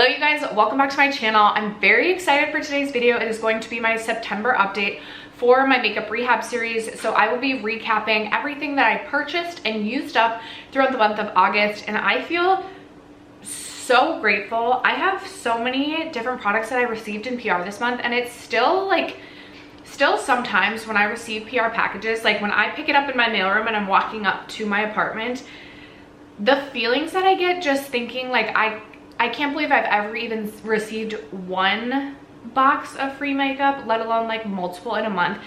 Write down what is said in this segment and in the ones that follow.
Hello you guys, welcome back to my channel. I'm very excited for today's video. It is going to be my September update for my makeup rehab series. So I will be recapping everything that I purchased and used up throughout the month of August, and I feel so grateful. I have so many different products that I received in PR this month, and it's still sometimes when I receive PR packages, like when I pick it up in my mailroom and I'm walking up to my apartment, the feelings that I get just thinking like I can't believe I've ever even received one box of free makeup, let alone like multiple in a month.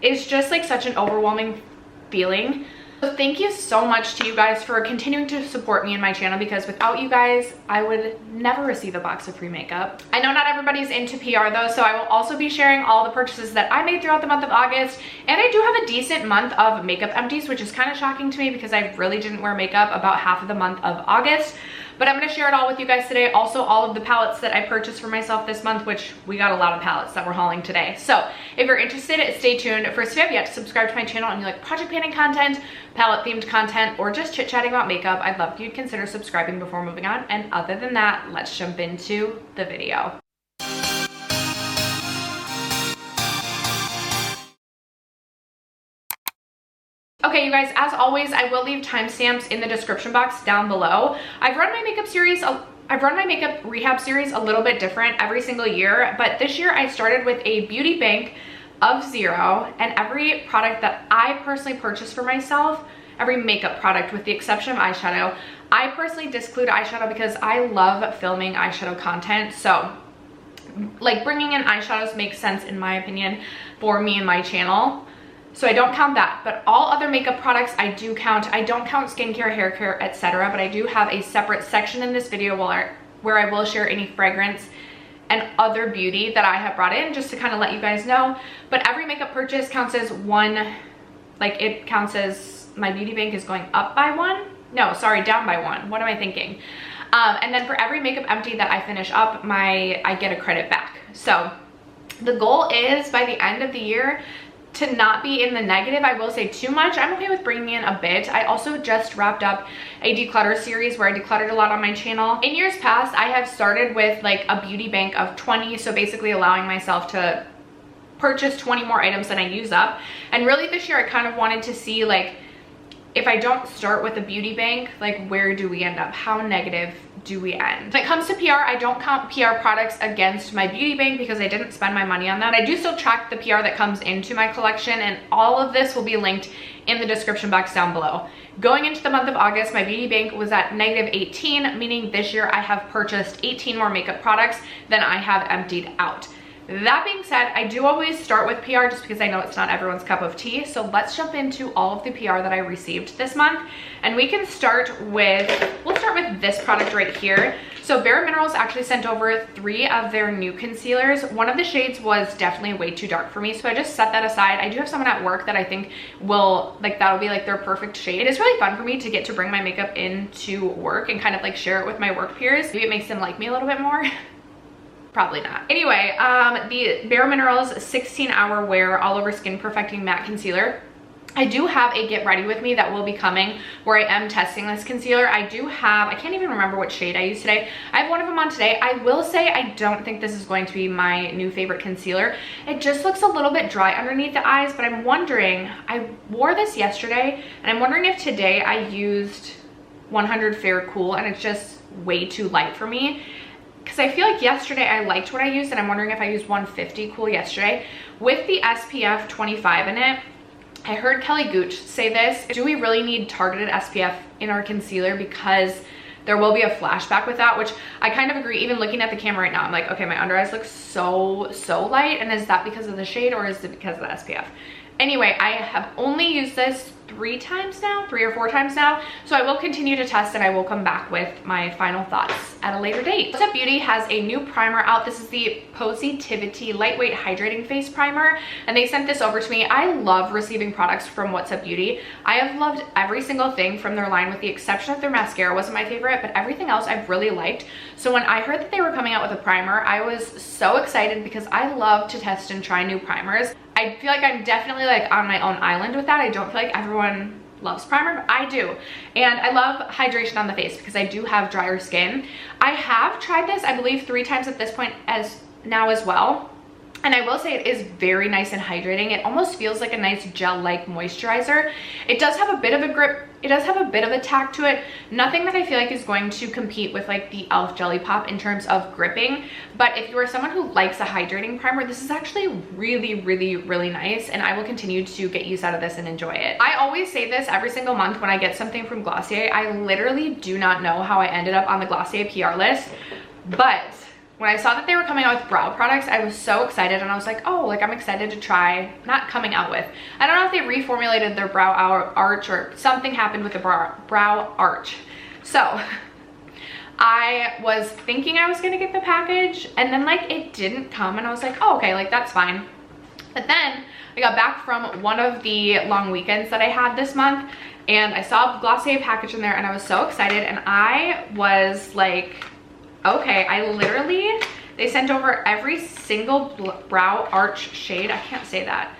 It's just like such an overwhelming feeling. So thank you so much to you guys for continuing to support me and my channel, because without you guys, I would never receive a box of free makeup. I know not everybody's into PR though, so I will also be sharing all the purchases that I made throughout the month of August. And I do have a decent month of makeup empties, which is kind of shocking to me because I really didn't wear makeup about half of the month of August. But I'm going to share it all with you guys today. Also, all of the palettes that I purchased for myself this month, which we got a lot of palettes that we're hauling today. So if you're interested, stay tuned. First, if you have yet to subscribe to my channel and you like project painting content, palette themed content, or just chit chatting about makeup, I'd love if you'd consider subscribing before moving on. And other than that, let's jump into the video. Okay, you guys, as always, I will leave timestamps in the description box down below. I've run my makeup rehab series a little bit different every single year, but this year I started with a beauty bank of 0, and every product that I personally purchased for myself, every makeup product with the exception of eyeshadow, I personally disclude eyeshadow because I love filming eyeshadow content. So like bringing in eyeshadows makes sense in my opinion for me and my channel. So I don't count that, but all other makeup products I do count. I don't count skincare, hair care, etc., but I do have a separate section in this video where I will share any fragrance and other beauty that I have brought in, just to kind of let you guys know. But every makeup purchase counts as one, like it counts as my beauty bank is going up by 1. No, sorry, down by 1. What am I thinking? And then for every makeup empty that I finish up, I get a credit back. So the goal is by the end of the year to not be in the negative. I will say too much. I'm okay with bringing in a bit. I also just wrapped up a declutter series where I decluttered a lot on my channel. In years past, I have started with like a beauty bank of 20, so basically allowing myself to purchase 20 more items than I use up. And really this year I kind of wanted to see, like, if I don't start with a beauty bank, like where do we end up? How negative do we end? When it comes to PR, I don't count PR products against my beauty bank because I didn't spend my money on that. I do still track the PR that comes into my collection, and all of this will be linked in the description box down below. Going into the month of August, my beauty bank was at -18, meaning this year I have purchased 18 more makeup products than I have emptied out. That being said, I do always start with PR just because I know it's not everyone's cup of tea. So let's jump into all of the PR that I received this month. And we can start with, we'll start with this product right here. So Bare Minerals actually sent over 3 of their new concealers. One of the shades was definitely way too dark for me, so I just set that aside. I do have someone at work that I think will, like, that'll be like their perfect shade. It is really fun for me to get to bring my makeup into work and kind of like share it with my work peers. Maybe it makes them like me a little bit more. Probably not. Anyway, the Bare Minerals 16-hour wear all over skin perfecting matte concealer. I do have a get ready with me that will be coming where I am testing this concealer. I can't even remember what shade I used today. I have one of them on today. I will say I don't think this is going to be my new favorite concealer. It just looks a little bit dry underneath the eyes, but I'm wondering, I wore this yesterday and I'm wondering if today I used 100 Fair Cool and it's just way too light for me. Because I feel like yesterday I liked what I used, and I'm wondering if I used 150 Cool yesterday. With the SPF 25 in it, I heard Kelly Gooch say this: do we really need targeted SPF in our concealer? Because there will be a flashback with that, which I kind of agree. Even looking at the camera right now, I'm like, okay, my under eyes look so light, and is that because of the shade or is it because of the SPF? Anyway, I have only used this 3 or 4 times now, so I will continue to test and I will come back with my final thoughts at a later date. What's Up Beauty has a new primer out. This is the Positivity Lightweight Hydrating Face Primer, and they sent this over to me. I love receiving products from What's Up Beauty. I have loved every single thing from their line with the exception of their mascara wasn't my favorite, but everything else I've really liked. So when I heard that they were coming out with a primer, I was so excited because I love to test and try new primers. I feel like I'm definitely like on my own island with that. I don't feel like everyone loves primer, but I do. And I love hydration on the face because I do have drier skin. I have tried this, I believe 3 times at this point as well. And I will say it is very nice and hydrating. It almost feels like a nice gel-like moisturizer. It does have a bit of a grip. It does have a bit of a tack to it. Nothing that I feel like is going to compete with like the e.l.f. Jelly Pop in terms of gripping. But if you are someone who likes a hydrating primer, this is actually really, really, really nice. And I will continue to get use out of this and enjoy it. I always say this every single month when I get something from Glossier. I literally do not know how I ended up on the Glossier PR list. But when I saw that they were coming out with brow products, I was so excited, and I was like, oh, like I'm excited to try, not coming out with. I don't know if they reformulated their brow arch or something happened with the brow arch. So I was thinking I was gonna get the package, and then like it didn't come, and I was like, oh, okay, like that's fine. But then I got back from one of the long weekends that I had this month, and I saw a Glossier package in there, and I was so excited, and I was like, okay, they sent over every single brow arch shade. I can't say that.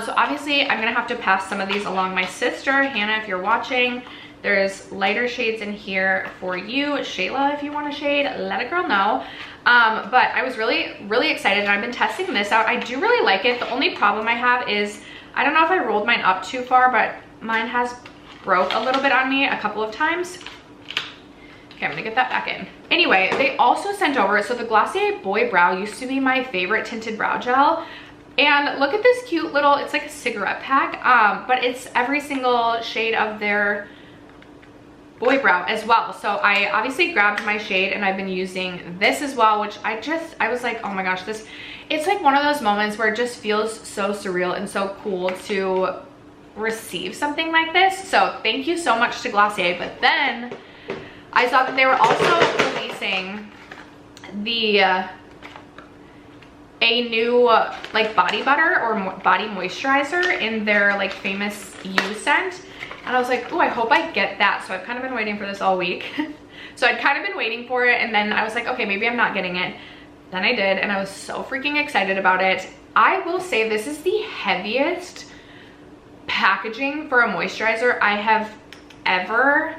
So obviously I'm gonna have to pass some of these along. My sister, Hannah, if you're watching, there's lighter shades in here for you. Shayla, if you want a shade, let a girl know. But I was really, really excited, and I've been testing this out. I do really like it. The only problem I have is, I don't know if I rolled mine up too far, but mine has broke a little bit on me a couple of times. Okay, I'm gonna get that back in. Anyway, they also sent over, so the Glossier Boy Brow used to be my favorite tinted brow gel. And look at this cute little, it's like a cigarette pack, but it's every single shade of their Boy Brow as well. So I obviously grabbed my shade, and I've been using this as well, which I was like, oh my gosh, it's like one of those moments where it just feels so surreal and so cool to receive something like this. So thank you so much to Glossier. But then I saw that they were also releasing a new like body butter or body moisturizer in their like famous You scent. And I was like, oh, I hope I get that. So I've kind of been waiting for this all week. So I'd kind of been waiting for it, and then I was like, okay, maybe I'm not getting it. Then I did, and I was so freaking excited about it. I will say this is the heaviest packaging for a moisturizer I have ever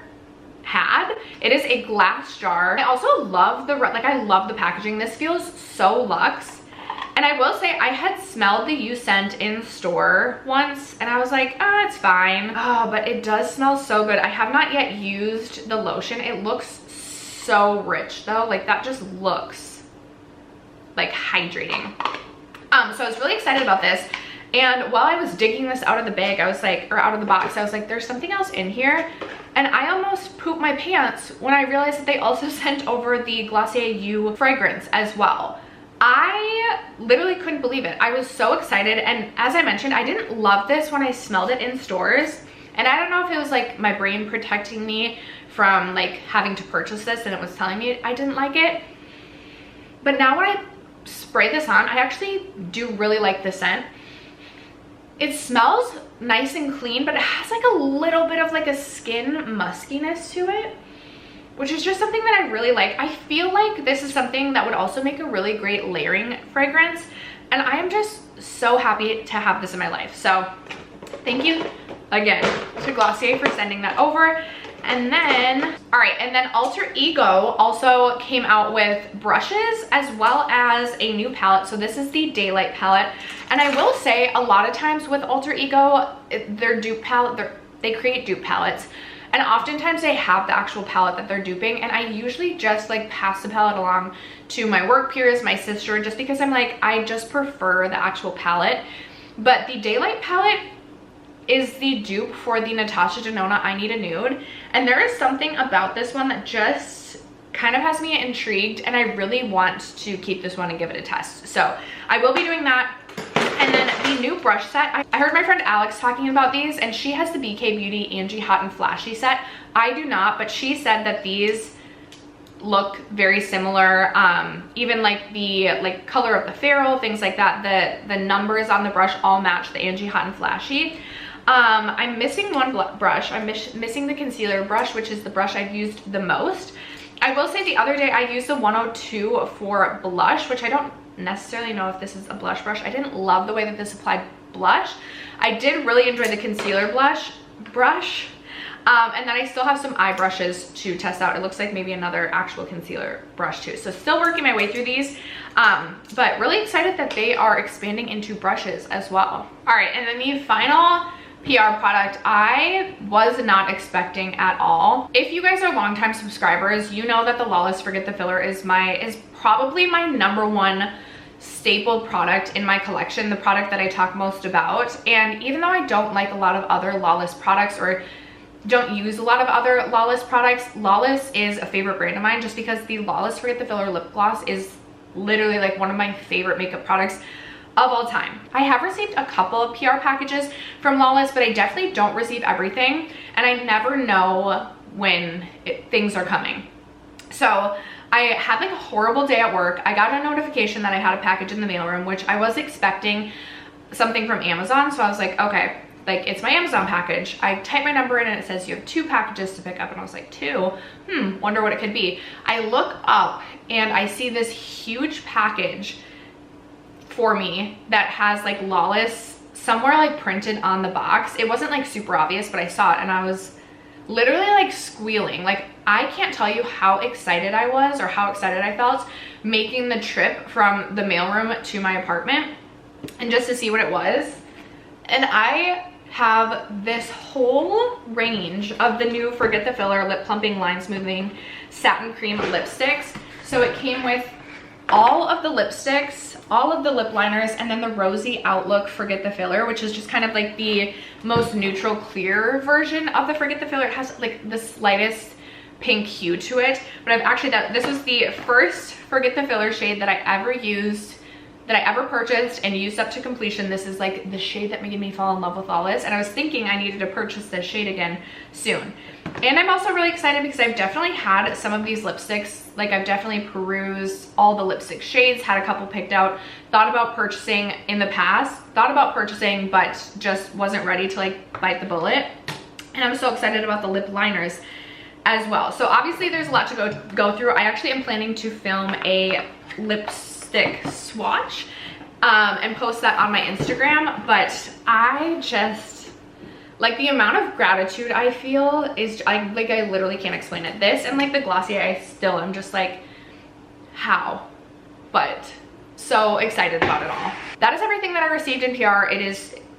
had. It is a glass jar. I also love I love the packaging. This feels so luxe. And I will say I had smelled the You scent in store once, and I was like, oh, it's fine. Oh, but it does smell so good. I have not yet used the lotion. It looks so rich though. Like that just looks like hydrating. So I was really excited about this. And while I was digging this out of the bag, I was like, or out of the box, I was like, there's something else in here. And I almost pooped my pants when I realized that they also sent over the Glossier You fragrance as well. I literally couldn't believe it. I was so excited. And as I mentioned, I didn't love this when I smelled it in stores. And I don't know if it was like my brain protecting me from like having to purchase this, and it was telling me I didn't like it. But now when I spray this on, I actually do really like the scent. It smells nice and clean, but it has like a little bit of like a skin muskiness to it, which is just something that I really like. I feel like this is something that would also make a really great layering fragrance, and I am just so happy to have this in my life. So thank you again to Glossier for sending that over. And then, all right, and then Alter Ego also came out with brushes as well as a new palette. So this is the Daylight palette. And I will say a lot of times with Alter Ego, their dupe palette, they create dupe palettes. And oftentimes they have the actual palette that they're duping. And I usually just like pass the palette along to my work peers, my sister, just because I'm like, I just prefer the actual palette. But the Daylight palette is the dupe for the Natasha Denona I Need a Nude. And there is something about this one that just kind of has me intrigued, and I really want to keep this one and give it a test. So I will be doing that. And then the new brush set, I heard my friend Alex talking about these, and she has the BK Beauty Angie Hot and Flashy set. I do not, but she said that these look very similar. Even like the color of the ferrule, things like that, the numbers on the brush all match the Angie Hot and Flashy. I'm missing one brush. I'm missing the concealer brush, which is the brush I've used the most. I will say the other day I used the 102 for blush, which I don't necessarily know if this is a blush brush. I didn't love the way that this applied blush. I did really enjoy the concealer blush brush. And then I still have some eye brushes to test out. It looks like maybe another actual concealer brush too. So still working my way through these, but really excited that they are expanding into brushes as well. All right, and then the final PR product I was not expecting at all. If you guys are longtime subscribers, you know that the Lawless Forget the Filler is probably my #1 staple product in my collection, the product that I talk most about. And even though I don't like a lot of other Lawless products or don't use a lot of other Lawless products, Lawless is a favorite brand of mine just because the Lawless Forget the Filler lip gloss is literally like one of my favorite makeup products of all time. I have received a couple of PR packages from Lawless, but I definitely don't receive everything, and I never know when things are coming. So I had like a horrible day at work. I got a notification that I had a package in the mailroom, which I was expecting something from Amazon. So I was like, okay, like it's my Amazon package. I type my number in and it says you have 2 packages to pick up, and I was like, 2? Wonder what it could be. I look up and I see this huge package for me that has like Lawless somewhere like printed on the box. It wasn't like super obvious, but I saw it and I was literally like squealing. Like I can't tell you how excited I was or how excited I felt making the trip from the mailroom to my apartment and just to see what it was. And I have this whole range of the new Forget the Filler Lip Plumping Line Smoothing Satin Cream Lipsticks. So it came with all of the lipsticks, all of the lip liners, and then the Rosy Outlook Forget the Filler, which is just kind of like the most neutral clear version of the Forget the Filler. It has like the slightest pink hue to it, but I've actually this was the first Forget the Filler shade that I ever used, that I ever purchased and used up to completion. This is like the shade that made me fall in love with Lawless, and I was thinking I needed to purchase this shade again soon. And I'm also really excited because I've definitely had some of these lipsticks. Like I've definitely perused all the lipstick shades, had a couple picked out, thought about purchasing in the past, but just wasn't ready to like bite the bullet. And I'm so excited about the lip liners as well. So obviously there's a lot to go through. I actually am planning to film a lipstick swatch and post that on my Instagram, but I just, like the amount of gratitude I feel is, I literally can't explain it. This and like the Glossier, I still am just like, how? But so excited about it all. That is everything that I received in PR.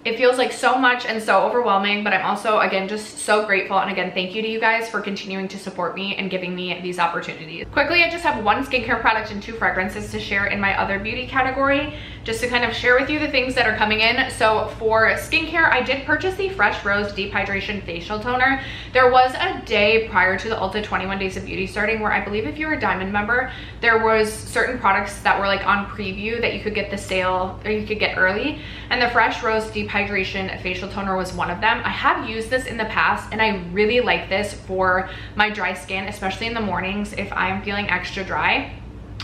It feels like so much and so overwhelming, but I'm also, again, just so grateful. And again, thank you to you guys for continuing to support me and giving me these opportunities. Quickly, I just have 1 skincare product and 2 fragrances to share in my other beauty category, just to kind of share with you the things that are coming in. So for skincare, I did purchase the Fresh Rose Deep Hydration Facial Toner. There was a day prior to the Ulta 21 Days of Beauty starting where I believe if you were a Diamond member, there was certain products that were like on preview that you could get the sale or you could get early. And the Fresh Rose Deep Hydration Facial Toner was one of them. I have used this in the past and I really like this for my dry skin, especially in the mornings if I'm feeling extra dry.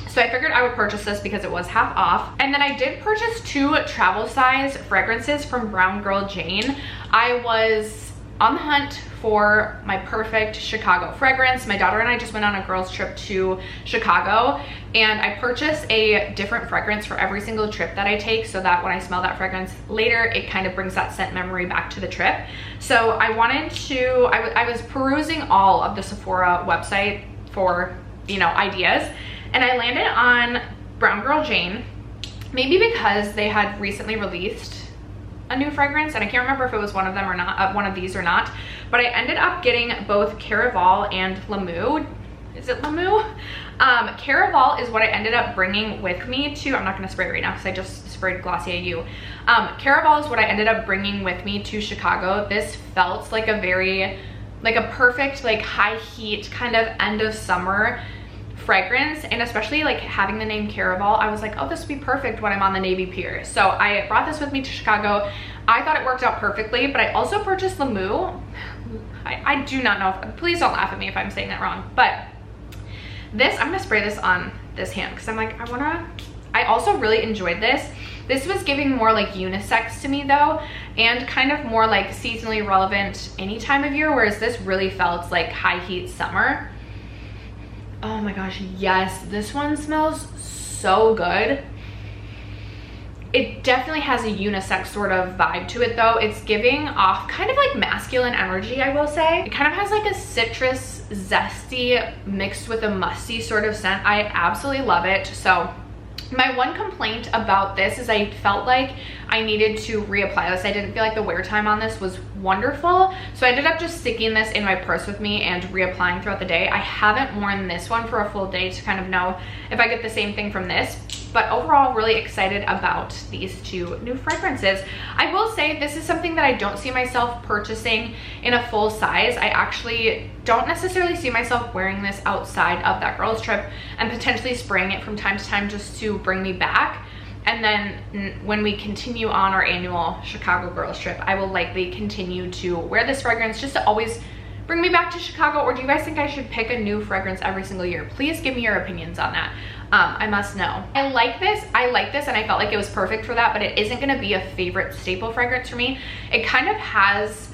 So I figured I would purchase this because it was half off. And then I did purchase 2 travel size fragrances from Brown Girl Jane. I was on the hunt for my perfect Chicago fragrance. My daughter and I just went on a girls trip to Chicago, and I purchased a different fragrance for every single trip that I take so that when I smell that fragrance later, it kind of brings that scent memory back to the trip. So I wanted to, I was perusing all of the Sephora website for, you know, ideas, and I landed on Brown Girl Jane, maybe because they had recently released a new fragrance, and I can't remember if it was one of them or not, one of these or not, but I ended up getting both Caraval and Lamu. Is it Lamu? Caraval is what I ended up bringing with me to, I'm not gonna spray it right now because I just sprayed Glossier You. Caraval is what I ended up bringing with me to Chicago. This felt like a very, like a perfect, like high heat kind of end of summer fragrance, and especially like having the name Caraval, I was like, oh, this would be perfect when I'm on the Navy Pier. So I brought this with me to Chicago. I thought it worked out perfectly, but I also purchased Lamu. I do not know, please don't laugh at me if I'm saying that wrong, but this, I'm gonna spray this on this hand because I'm like, I also really enjoyed this. This was giving more like unisex to me though, and kind of more like seasonally relevant any time of year, whereas this really felt like high heat summer. Oh my gosh, yes, this one smells so good. It definitely has a unisex sort of vibe to it though. It's giving off kind of like masculine energy, I will say. It kind of has like a citrus zesty mixed with a musty sort of scent. I absolutely love it. So my one complaint about this is I felt like I needed to reapply this. I didn't feel like the wear time on this was wonderful. So I ended up just sticking this in my purse with me and reapplying throughout the day. I haven't worn this one for a full day to kind of know if I get the same thing from this. But overall, really excited about these two new fragrances. I will say this is something that I don't see myself purchasing in a full size. I actually don't necessarily see myself wearing this outside of that girls trip and potentially spraying it from time to time just to bring me back. And then when we continue on our annual Chicago girls trip, I will likely continue to wear this fragrance just to always bring me back to Chicago. Or do you guys think I should pick a new fragrance every single year? Please give me your opinions on that. I must know. I like this, and I felt like it was perfect for that, but it isn't gonna be a favorite staple fragrance for me. It kind of has,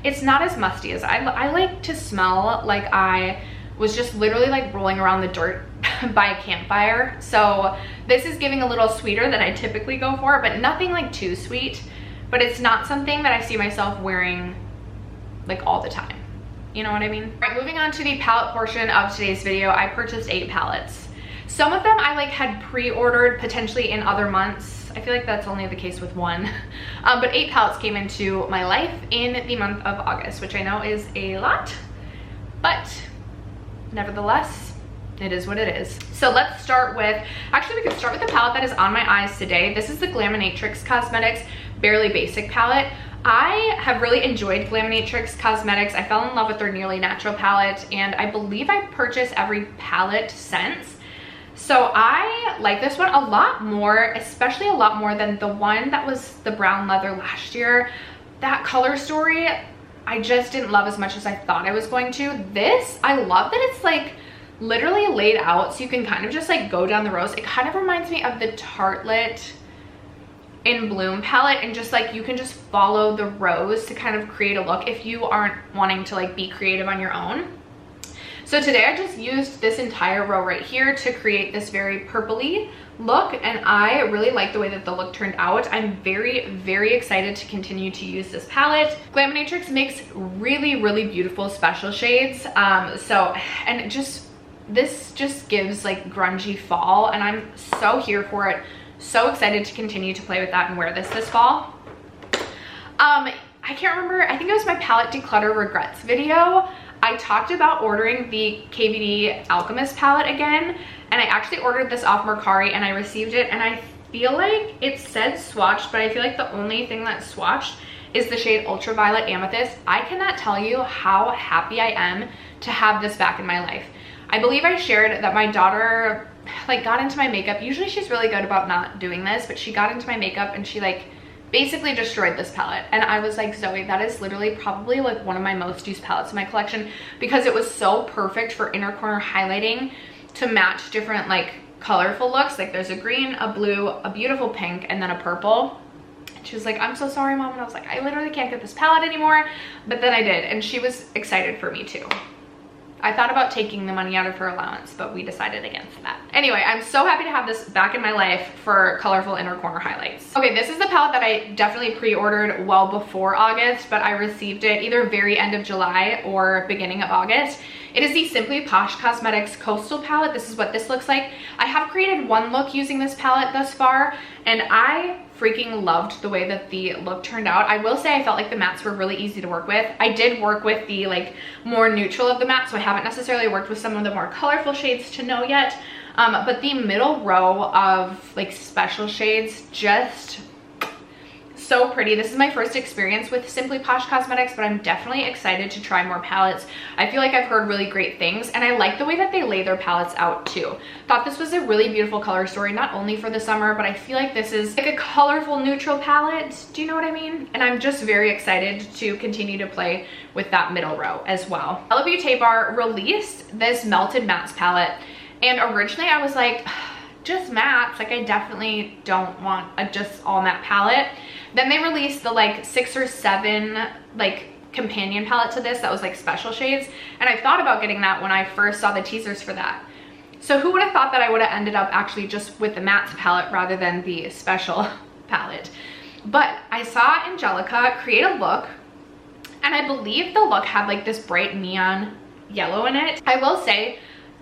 it's not as musty as I like to smell like I was just literally like rolling around the dirt by a campfire. So this is giving a little sweeter than I typically go for, but nothing like too sweet. But it's not something that I see myself wearing like all the time. You know what I mean? All right, moving on to the palette portion of today's video. I purchased 8 palettes. Some of them I like had pre-ordered potentially in other months. I feel like that's only the case with one. But 8 palettes came into my life in the month of August, which I know is a lot, but nevertheless, it is what it is. So let's start with, actually we could start with the palette that is on my eyes today. This is the Glaminatrix Cosmetics Barely Basic palette. I have really enjoyed Glaminatrix Cosmetics. I fell in love with their Nearly Natural palette, and I believe I've purchased every palette since. So I like this one a lot more, especially a lot more than the one that was the brown leather last year. That color story, I just didn't love as much as I thought I was going to. This, I love that it's like literally laid out so you can kind of just like go down the rows. It kind of reminds me of the Tartelette in Bloom palette, and just like you can just follow the rows to kind of create a look if you aren't wanting to like be creative on your own. So today I just used this entire row right here to create this very purpley look, and I really like the way that the look turned out. I'm very, very excited to continue to use this palette. Glaminatrix makes really, really beautiful special shades. This just gives like grungy fall, and I'm so here for it. So excited to continue to play with that and wear this fall. I can't remember, I think it was my palette declutter regrets video. I talked about ordering the KVD Alchemist palette again, and I actually ordered this off Mercari and I received it, and I feel like it said swatched, but I feel like the only thing that's swatched is the shade Ultraviolet Amethyst. I cannot tell you how happy I am to have this back in my life. I believe I shared that my daughter like got into my makeup. Usually she's really good about not doing this, but she got into my makeup and she like basically destroyed this palette, and I was like, Zoe, that is literally probably like one of my most used palettes in my collection because it was so perfect for inner corner highlighting to match different like colorful looks. Like there's a green, a blue, a beautiful pink, and then a purple. And she was like, I'm so sorry, Mom. And I was like, I literally can't get this palette anymore, but then I did, and she was excited for me too. I thought about taking the money out of her allowance, but we decided against that. Anyway, I'm so happy to have this back in my life for colorful inner corner highlights. Okay, this is the palette that I definitely pre-ordered well before August, but I received it either very end of July or beginning of August. It is the Simply Posh Cosmetics Coastal palette. This is what this looks like. I have created one look using this palette thus far, and I freaking loved the way that the look turned out. I will say I felt like the mattes were really easy to work with. I did work with the like more neutral of the mattes, so I haven't necessarily worked with some of the more colorful shades to know yet. But the middle row of like special shades, just so pretty. This is my first experience with Simply Posh Cosmetics, but I'm definitely excited to try more palettes. I feel like I've heard really great things, and I like the way that they lay their palettes out too. Thought this was a really beautiful color story, not only for the summer, but I feel like this is like a colorful neutral palette. Do you know what I mean? And I'm just very excited to continue to play with that middle row as well. Bella Beauté Bar released this Melted Mattes palette, and originally I was like, just mattes, like I definitely don't want a just all matte palette. Then they released the like 6 or 7 like companion palette to this that was like special shades, and I thought about getting that when I first saw the teasers for that. So who would have thought that I would have ended up actually just with the matte palette rather than the special palette? But I saw Angelica create a look, and I believe the look had like this bright neon yellow in it. I will say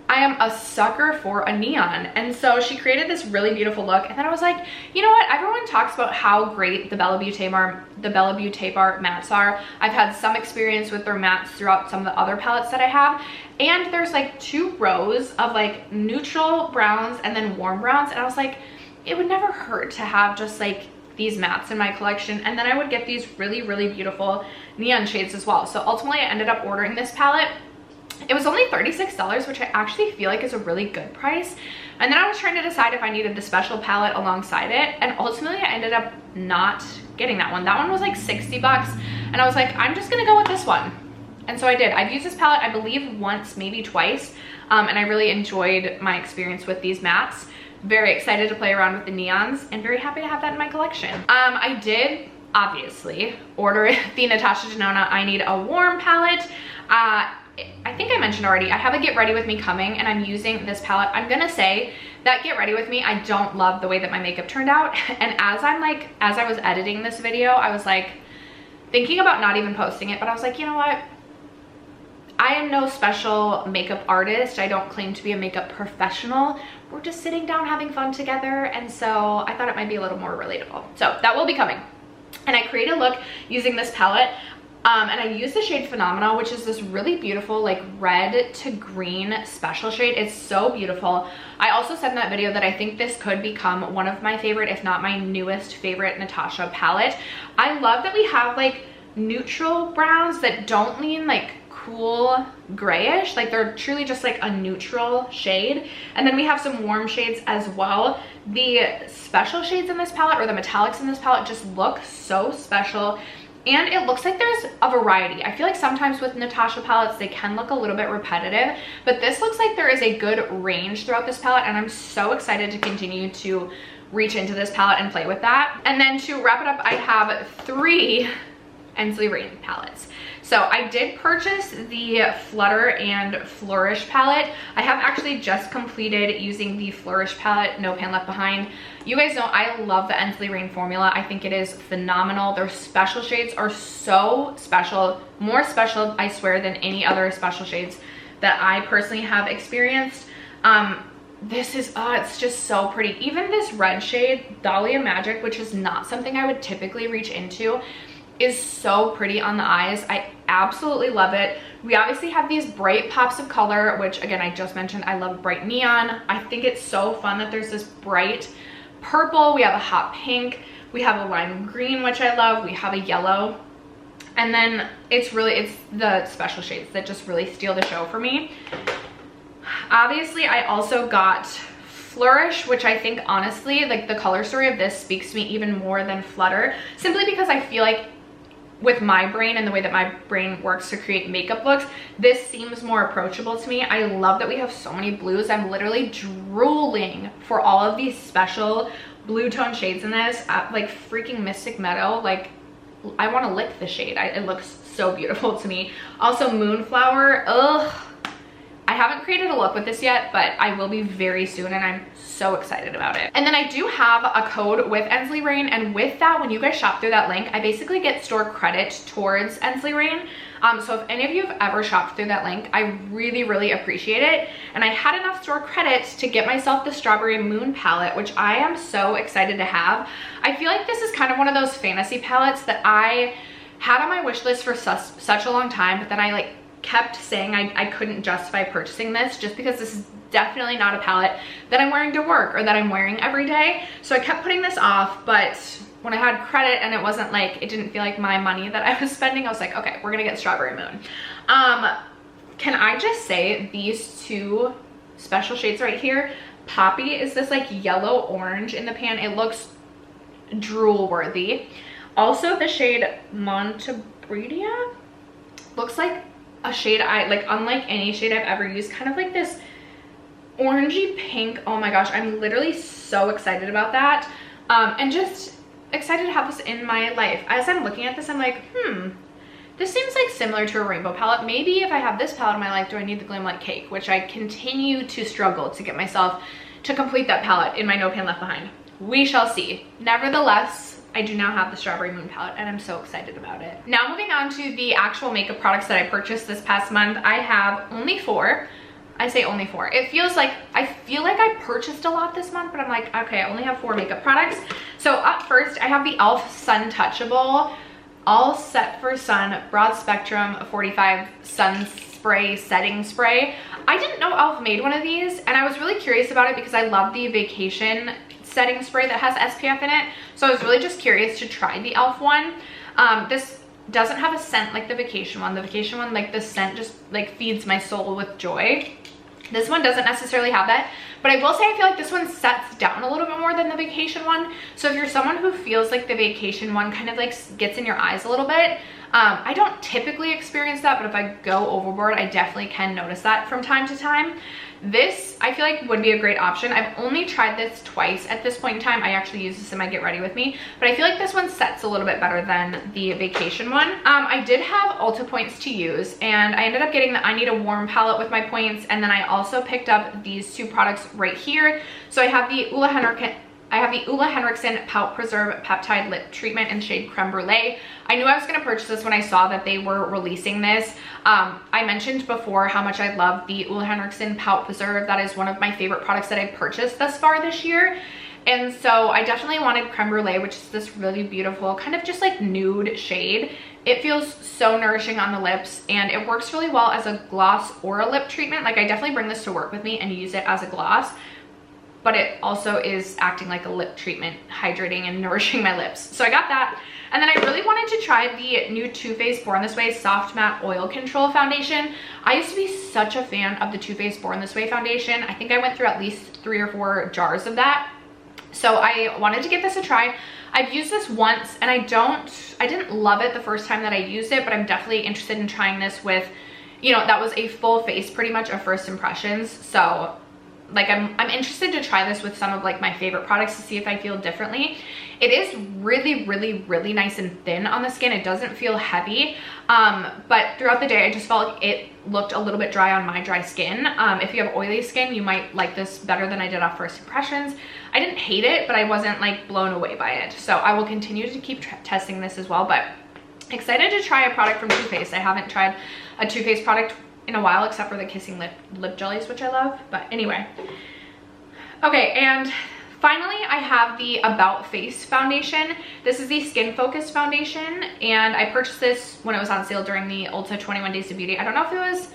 I am a sucker for a neon, and so she created this really beautiful look, and then I was like, you know what, everyone talks about how great the Bella Beauté Bar mattes are. I've had some experience with their mattes throughout some of the other palettes that I have, and there's like 2 rows of like neutral browns and then warm browns, and I was like, it would never hurt to have just like these mattes in my collection, and then I would get these really, really beautiful neon shades as well. So ultimately I ended up ordering this palette. It was only $36, which I actually feel like is a really good price. And then I was trying to decide if I needed the special palette alongside it, and ultimately I ended up not getting that one. That one was like 60 bucks, and I was like, I'm just gonna go with this one. And so I did. I've used this palette, I believe, once, maybe twice, and I really enjoyed my experience with these mattes. Very excited to play around with the neons, and very happy to have that in my collection. I did obviously order the Natasha Denona I Need a Warm palette. I think I mentioned already, I have a Get Ready With Me coming, and I'm using this palette. I'm gonna say that Get Ready With Me, I don't love the way that my makeup turned out. And as I was editing this video, I was like thinking about not even posting it, but I was like, you know what? I am no special makeup artist. I don't claim to be a makeup professional. We're just sitting down having fun together, and so I thought it might be a little more relatable. So that will be coming. And I created a look using this palette. And I used the shade Phenomenal, which is this really beautiful like red to green special shade. It's so beautiful. I also said in that video that I think this could become one of my favorite, if not my newest favorite Natasha palette. I love that we have like neutral browns that don't lean like cool grayish, like they're truly just like a neutral shade. And then we have some warm shades as well. The special shades in this palette, or the metallics in this palette, just look so special. And it looks like there's a variety. I feel like sometimes with Natasha palettes, they can look a little bit repetitive, but this looks like there is a good range throughout this palette, and I'm so excited to continue to reach into this palette and play with that. And then to wrap it up, I have 3 Ensley Reign palettes. So I did purchase the Flutter and Flourish palette. I have actually just completed using the Flourish palette, No Pan Left Behind. You guys know I love the Ensley Reign formula. I think it is phenomenal. Their special shades are so special, more special, I swear, than any other special shades that I personally have experienced. This is, it's just so pretty. Even this red shade, Dahlia Magic, which is not something I would typically reach into, is so pretty on the eyes. I absolutely love it. We obviously have these bright pops of color, which again, I just mentioned, I love bright neon. I think it's so fun that there's this bright purple. We have a hot pink. We have a lime green, which I love. We have a yellow. And then it's the special shades that just really steal the show for me. Obviously, I also got Flourish, which I think honestly, like the color story of this speaks to me even more than Flutter, simply because I feel like with my brain and the way that my brain works to create makeup looks, this seems more approachable to me. I love that we have so many blues. I'm literally drooling for all of these special blue tone shades in this, like freaking Mystic Meadow. Like, I want to lick the shade. It looks so beautiful to me. Also Moonflower, ugh. I haven't created a look with this yet, but I will be very soon, and I'm so excited about it. And then I do have a code with Ensley Reign, and with that, when you guys shop through that link, I basically get store credit towards Ensley Reign. So if any of you have ever shopped through that link, I really, really appreciate it. And I had enough store credits to get myself the Strawberry Moon palette, which I am so excited to have. I feel like this is kind of one of those fantasy palettes that I had on my wish list for such a long time, but then I like kept saying I couldn't justify purchasing this just because this is definitely not a palette that I'm wearing to work or that I'm wearing every day. So I kept putting this off, but when I had credit and it didn't feel like my money that I was spending, I was like, okay, we're gonna get Strawberry Moon. Can I just say these 2 special shades right here? Poppy is this like yellow orange in the pan. It looks drool worthy. Also the shade Montebridia looks like a shade unlike any shade I've ever used, kind of like this orangey pink. Oh my gosh, I'm literally so excited about that, and just excited to have this in my life. As I'm looking at this, I'm like, This seems like similar to a rainbow palette. Maybe if I have this palette in my life, do I need the Glam Like Cake, which I continue to struggle to get myself to complete that palette in my No Pan Left Behind. We shall see. Nevertheless, I do now have the Strawberry Moon palette and I'm so excited about it. Now moving on to the actual makeup products that I purchased this past month, I have only 4. I say only 4. It feels like, I feel like I purchased a lot this month, but I'm like, okay, I only have 4 makeup products. So up first, I have the e.l.f. Sun Touchable All Set for Sun Broad Spectrum 45 Sun Spray Setting Spray. I didn't know e.l.f. made one of these, and I was really curious about it because I love the vacation setting spray that has SPF in it. So I was really just curious to try the e.l.f. one. This doesn't have a scent like the vacation one. The vacation one, like the scent just like feeds my soul with joy. This one doesn't necessarily have that, but I will say I feel like this one sets down a little bit more than the vacation one. So if you're someone who feels like the vacation one kind of like gets in your eyes a little bit, I don't typically experience that, but if I go overboard, I definitely can notice that from time to time. This, I feel like, would be a great option. I've only tried this twice at this point in time. I actually use this in my Get Ready With Me, but I feel like this one sets a little bit better than the vacation one. I did have Ulta points to use, and I ended up getting the I Need a Warm palette with my points, and then I also picked up these 2 products right here. So I have the Ula Henriksen Pout Preserve Peptide Lip Treatment in shade Creme Brulee. I knew I was going to purchase this when I saw that they were releasing this. I mentioned before how much I love the Ula Henriksen Pout Preserve. That is one of my favorite products that I've purchased thus far this year. And so I definitely wanted Creme Brulee, which is this really beautiful kind of just like nude shade. It feels so nourishing on the lips, and it works really well as a gloss or a lip treatment. Like, I definitely bring this to work with me and use it as a gloss, but it also is acting like a lip treatment, hydrating and nourishing my lips. So I got that. And then I really wanted to try the new Too Faced Born This Way Soft Matte Oil Control Foundation. I used to be such a fan of the Too Faced Born This Way foundation. I think I went through at least 3 or 4 jars of that. So I wanted to give this a try. I've used this once and I didn't love it the first time that I used it, but I'm definitely interested in trying this with, you know, that was a full face pretty much of first impressions. So like I'm interested to try this with some of like my favorite products to see if I feel differently. It is really nice and thin on the skin. It doesn't feel heavy, but throughout the day I just felt like it looked a little bit dry on my dry skin. If you have oily skin, you might like this better than I did off first impressions. I didn't hate it, but I wasn't like blown away by it. So I will continue to keep testing this as well, but excited to try a product from Too Faced. I haven't tried a Too Faced product in a while, except for the Kissing Lip Jellies, which I love. But anyway, okay, and finally I have the About Face foundation. This is the Skin Focused foundation, and I purchased this when it was on sale during the Ulta 21 Days of Beauty. I don't know if it was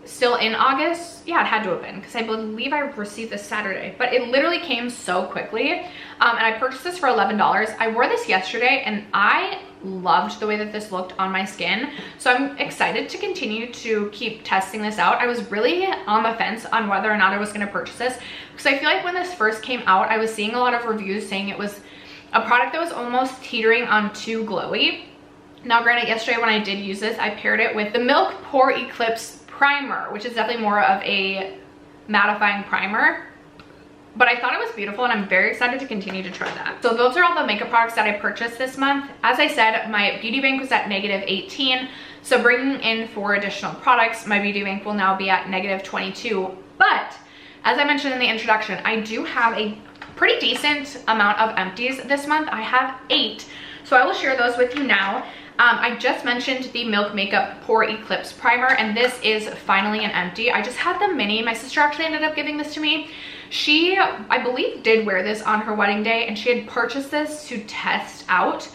still in August. Yeah, it had to have been, because I believe I received this Saturday, but it literally came so quickly. And I purchased this for $11. I wore this yesterday and I loved the way that this looked on my skin, so I'm excited to continue to keep testing this out. I was really on the fence on whether or not I was going to purchase this, because I feel like when this first came out, I was seeing a lot of reviews saying it was a product that was almost teetering on too glowy. Now granted, yesterday when I did use this, I paired it with the Milk Pore Eclipse Primer, which is definitely more of a mattifying primer, but I thought it was beautiful and I'm very excited to continue to try that. So those are all the makeup products that I purchased this month. As I said, my beauty bank was at -18, so bringing in 4 additional products, my beauty bank will now be at -22. But as I mentioned in the introduction, I do have a pretty decent amount of empties this month. I have 8, so I will share those with you now. I just mentioned the Milk Makeup Pore Eclipse Primer, and this is finally an empty. I just had the mini. My sister actually ended up giving this to me. She, I believe, did wear this on her wedding day, and she had purchased this to test out,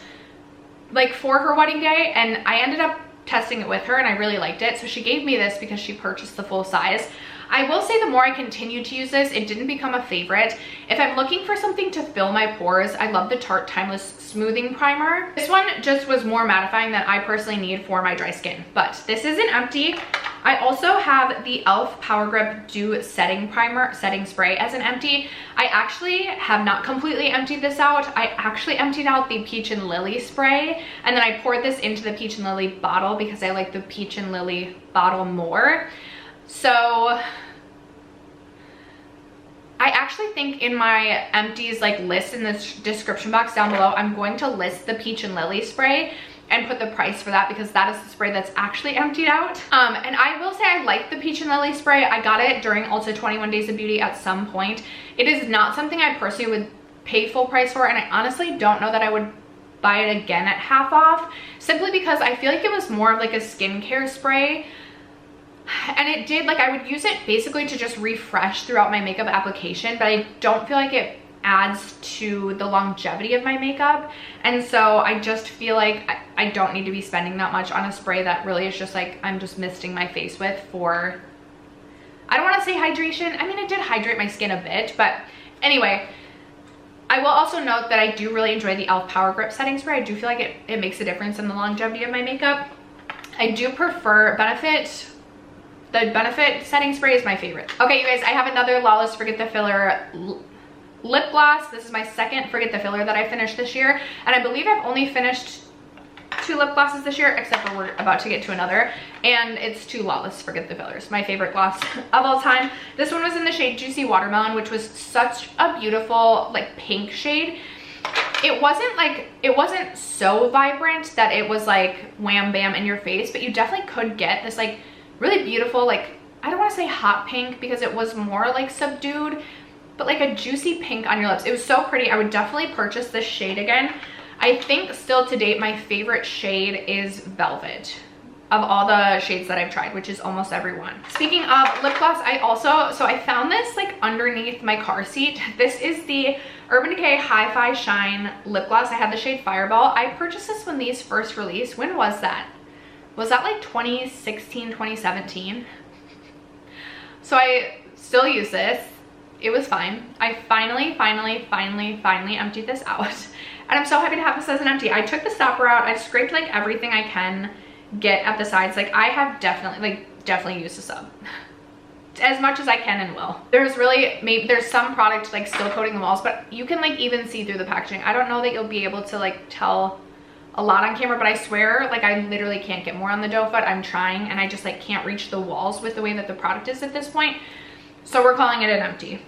like, for her wedding day, and I ended up testing it with her, and I really liked it, so she gave me this because she purchased the full size. I will say the more I continue to use this, it didn't become a favorite. If I'm looking for something to fill my pores, I love the Tarte Timeless Smoothing Primer. This one just was more mattifying than I personally need for my dry skin, but this is an empty. I also have the e.l.f. Power Grip Dew Setting Spray as an empty. I actually have not completely emptied this out. I actually emptied out the Peach and Lily spray, and then I poured this into the Peach and Lily bottle because I like the Peach and Lily bottle more. So I actually think in my empties like list in the description box down below, I'm going to list the Peach and Lily spray, and put the price for that because that is the spray that's actually emptied out. And I will say I like the Peach and Lily spray. I got it during Ulta 21 Days of Beauty at some point. It is not something I personally would pay full price for, and I honestly don't know that I would buy it again at half off, simply because I feel like it was more of like a skincare spray. And it did, like, I would use it basically to just refresh throughout my makeup application, but I don't feel like it adds to the longevity of my makeup. And so I just feel like I don't need to be spending that much on a spray that really is just like I'm just misting my face with for, I don't want to say hydration. I mean, it did hydrate my skin a bit, but anyway, I will also note that I do really enjoy the e.l.f. Power Grip Setting Spray. I do feel like it makes a difference in the longevity of my makeup. I do prefer Benefit. The Benefit setting spray is my favorite. Okay, you guys, I have another Lawless Forget the Filler lip gloss. This is my second Forget the Filler that I finished this year, and I believe I've only finished 2 lip glosses this year, except for we're about to get to another, and it's 2 Lawless Forget the Fillers, my favorite gloss of all time. This one was in the shade Juicy Watermelon, which was such a beautiful like pink shade. It wasn't so vibrant that it was like wham bam in your face, but you definitely could get this like really beautiful, like, I don't want to say hot pink because it was more like subdued, but like a juicy pink on your lips. It was so pretty. I would definitely purchase this shade again. I think still to date my favorite shade is Velvet of all the shades that I've tried, which is almost every one. Speaking of lip gloss, I found this like underneath my car seat. This is the Urban Decay Hi-Fi Shine lip gloss. I had the shade Fireball. I purchased this when these first released. When was that? Was that like 2016, 2017? So I still use this. It was fine. I finally emptied this out. And I'm so happy to have this as an empty. I took the stopper out. I scraped like everything I can get at the sides. Like I have definitely used this up as much as I can and will. There's some product like still coating the walls, but you can like even see through the packaging. I don't know that you'll be able to like tell a lot on camera, but I swear like I literally can't get more on the doe foot. I'm trying, and I just like can't reach the walls with the way that the product is at this point. So we're calling it an empty.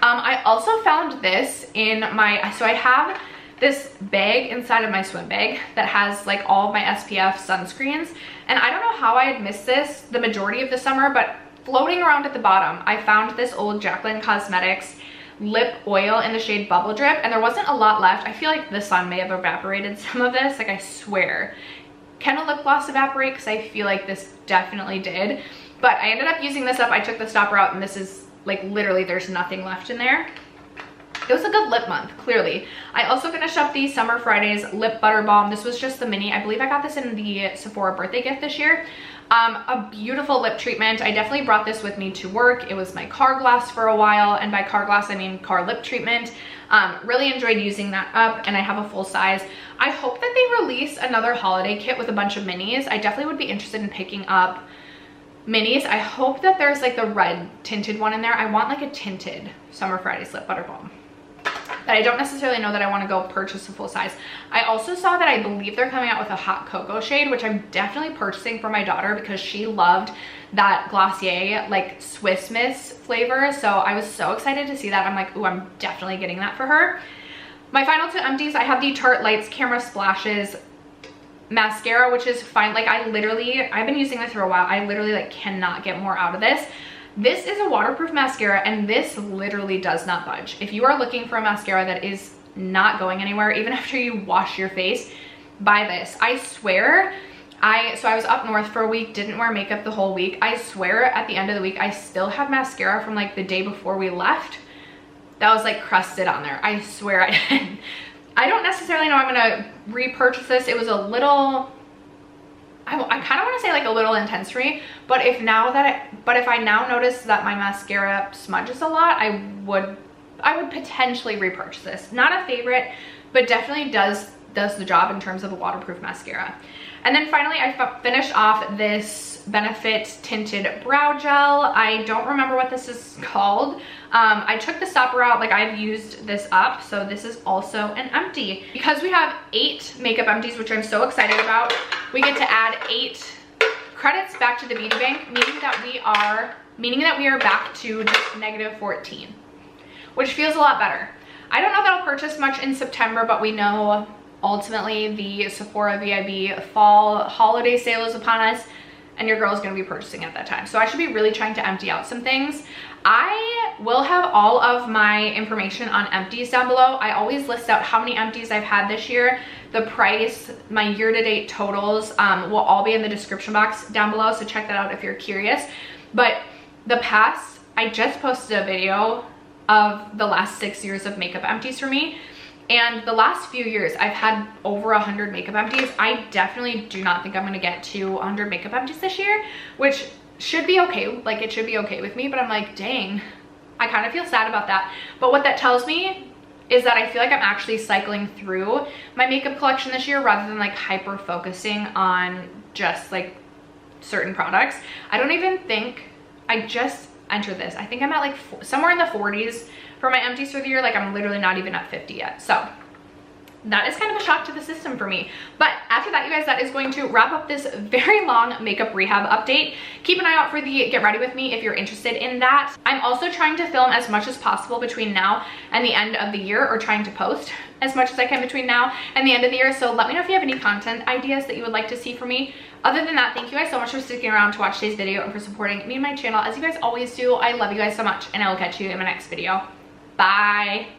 I also found this in my, so I have this bag inside of my swim bag that has like all of my SPF sunscreens, and I don't know how I had missed this the majority of the summer, but floating around at the bottom I found this old Jaclyn Cosmetics lip oil in the shade Bubble Drip, and there wasn't a lot left. I feel like the sun may have evaporated some of this, like I swear. Can a lip gloss evaporate? Because I feel like this definitely did, but I ended up using this up. I took the stopper out, and this is like literally there's nothing left in there. It was a good lip month, clearly. I also finished up the Summer Fridays Lip Butter Balm. This was just the mini. I believe I got this in the Sephora birthday gift this year. A beautiful lip treatment. I definitely brought this with me to work. It was my car glass for a while, and by car glass I mean car lip treatment. Really enjoyed using that up, and I have a full size. I hope that they release another holiday kit with a bunch of minis. I definitely would be interested in picking up minis. I hope that there's like the red tinted one in there. I want like a tinted Summer Fridays Lip Butter Balm, but I don't necessarily know that I want to go purchase a full size. I also saw that I believe they're coming out with a hot cocoa shade, which I'm definitely purchasing for my daughter because she loved that Glossier like Swiss Miss flavor. So I was so excited to see that. I'm like, ooh, I'm definitely getting that for her. My final 2 empties, I have the Tarte Lights Camera Splashes mascara, which is fine. Like I've been using this for a while. I literally like cannot get more out of this. This is a waterproof mascara, and this literally does not budge. If you are looking for a mascara that is not going anywhere, even after you wash your face, buy this. I swear, so I was up north for a week, didn't wear makeup the whole week. I swear at the end of the week, I still have mascara from like the day before we left that was like crusted on there. I swear I did. I don't necessarily know I'm gonna repurchase this. It was a little, I kind of want to say like a little intense for me, but if I now notice that my mascara smudges a lot, I would potentially repurchase this. Not a favorite, but definitely does the job in terms of a waterproof mascara. And then finally, I finished off this Benefit Tinted Brow Gel. I don't remember what this is called. I took the stopper out, like I've used this up, so this is also an empty. Because we have 8 makeup empties, which I'm so excited about, we get to add 8 credits back to the beauty bank, meaning that we are back to just -14, which feels a lot better. I don't know that I'll purchase much in September, but we know ultimately the Sephora VIB fall holiday sale is upon us, and your girl is going to be purchasing at that time. So I should be really trying to empty out some things. I will have all of my information on Empties down below. I always list out how many Empties I've had this year, the price, my year-to-date totals will all be in the description box down below, so check that out if you're curious. But the past, I just posted a video of the last 6 years of makeup empties for me. And the last few years, I've had over 100 makeup empties. I definitely do not think I'm gonna get to 100 makeup empties this year, which should be okay. Like, it should be okay with me, but I'm like, dang, I kind of feel sad about that. But what that tells me is that I feel like I'm actually cycling through my makeup collection this year rather than like hyper focusing on just like certain products. I don't even think, I just entered this. I think I'm at like somewhere in the 40s for my empties for the year. Like, I'm literally not even at 50 yet. So that is kind of a shock to the system for me. But after that, you guys, that is going to wrap up this very long makeup rehab update. Keep an eye out for the get ready with me if you're interested in that. I'm also trying to film as much as possible between now and the end of the year, or trying to post as much as I can between now and the end of the year. So let me know if you have any content ideas that you would like to see from me. Other than that, thank you guys so much for sticking around to watch today's video and for supporting me and my channel as you guys always do. I love you guys so much, and I will catch you in my next video. Bye.